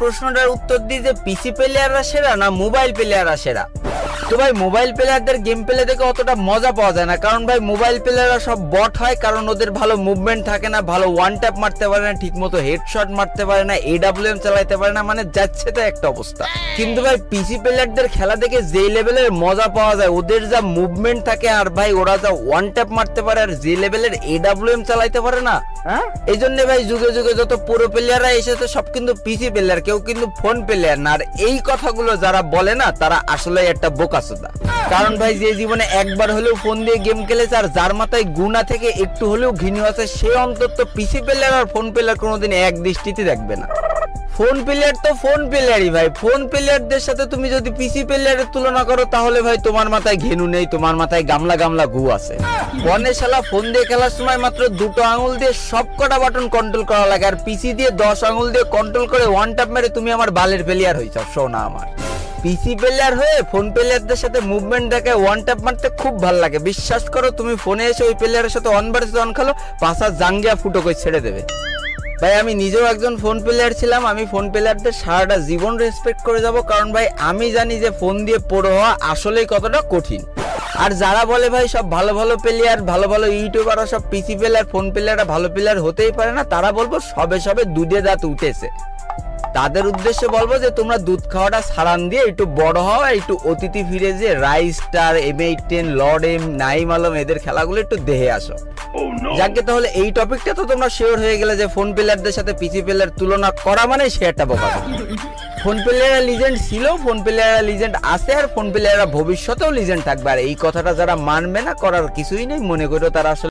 প্রশ্নটার উত্তর দিই যে পিসি প্লেয়াররা সেরা না মোবাইল প্লেয়াররা সেরা। তো ভাই মোবাইল প্লেয়ারদের গেম প্লে দেখে অতটা মজা পাওয়া যায় না, কারণ ভাই মোবাইল প্লেয়াররা সব বট হয়, কারণ ওদের ভালো মুভমেন্ট থাকে না, ভালো ওয়ান ট্যাপ মারতে পারে না, ঠিক মতো হেডশট মারতে পারে না, AWM চালাইতে পারে না, মানে যাচ্ছে তো একটা অবস্থা। কিন্তু ভাই পিসি প্লেয়ারদের খেলা দেখে যে লেভেলের মজা পাওয়া যায়, ওদের যা মুভমেন্ট থাকে আর ভাই ওরা যা ওয়ান ট্যাপ মারতে পারে আর যে লেভেলের AWM চালাইতে পারে না, এই জন্য ভাই যুগে যুগে যত পুরো প্লেয়াররা এসেছে সব কিন্তু পিসি প্লেয়ার, কেউ কিন্তু ফোন প্লেয়ার না। আর এই কথাগুলো যারা বলে না তারা আসলে একটা বোকাচোদা। কারণ ভাই যে জীবনে একবার হলেও ফোন দিয়ে গেম খেলেছে আর যার মাথায় গুণা থেকে একটু হলেও ঘৃণা আছে, সে অন্তত পিসি প্লেয়ার আর ফোন প্লেয়ার কোনোদিন এক দৃষ্টিতে দেখবে না। ফোন প্লেয়ার তো ফোন প্লেয়ারই ভাই, ফোন প্লেয়ারদের সাথে তুমি যদি পিসি প্লেয়ারের তুলনা করো তাহলে ভাই তোমার মাথায় ঘেনু নেই, তোমার মাথায় গামলা গামলা গু আছে। ফোনে শালা ফোন দিয়ে খেলার সময় মাত্র 2টো আঙুল দিয়ে সব কটা বাটন কন্ট্রোল করা লাগে, আর পিসি দিয়ে 10 আঙুল দিয়ে কন্ট্রোল করে ওয়ান ট্যাপ মেরে তুমি আমার বালের প্লেয়ার হইছ। শোনা আমার পিসি প্লেয়ার হয়ে ফোন প্লেয়ারদের সাথে মুভমেন্ট দেখে ওয়ান ট্যাপ মারতে খুব ভালো লাগে। বিশ্বাস করো তুমি ফোনে এসে ওই প্লেয়ারের সাথে অন ভার্সেস অন খেলো, পাশা জাঙ্গিয়া ফুটো করে ছেড়ে দেবে। ভাই আমি নিজেও একজন ফোন প্লেয়ার ছিলাম, আমি ফোন প্লেয়ারদের সারাটা জীবন রেসপেক্ট করে যাব, কারণ ভাই আমি জানি যে ফোন দিয়ে প্রো হওয়া আসলেই কতটা কঠিন। আর যারা বলে ভাই সব ভালো ভালো প্লেয়ার, ভালো ভালো ইউটিউবাররা সব পিসি প্লেয়ার, ফোন প্লেয়াররা ভালো প্লেয়ার হতেই পারে না, তারা বলবো সবে সবে দুধে দাঁত উঠেছে। তাদের উদ্দেশ্যে বলবো যে তোমরা দুধ খাওয়াটা সারান দিয়ে একটু বড় হও, একটু অতিথি ফিরে যে রাইস স্টার, M810, লর্ড এম, নাইম আলম এদের খেলাগুলো একটু দেখে আসো। যাকে তাহলে এই টপিকটা তো তোমরা শিওর হয়ে গেলে যে ফোন প্লেয়ারদের সাথে পিসি প্লেয়ার তুলনা করা মানে সে একটা বোকা। ফোন প্লেয়াররা লিজেন্ড ছিল, ফোন প্লেয়াররা লিজেন্ড আছে, আর ফোন প্লেয়াররা ভবিষ্যতেও লিজেন্ড থাকবে। আর এই কথাটা যারা মানবে না, করার কিছুই নেই, মনে করো তারা আসলে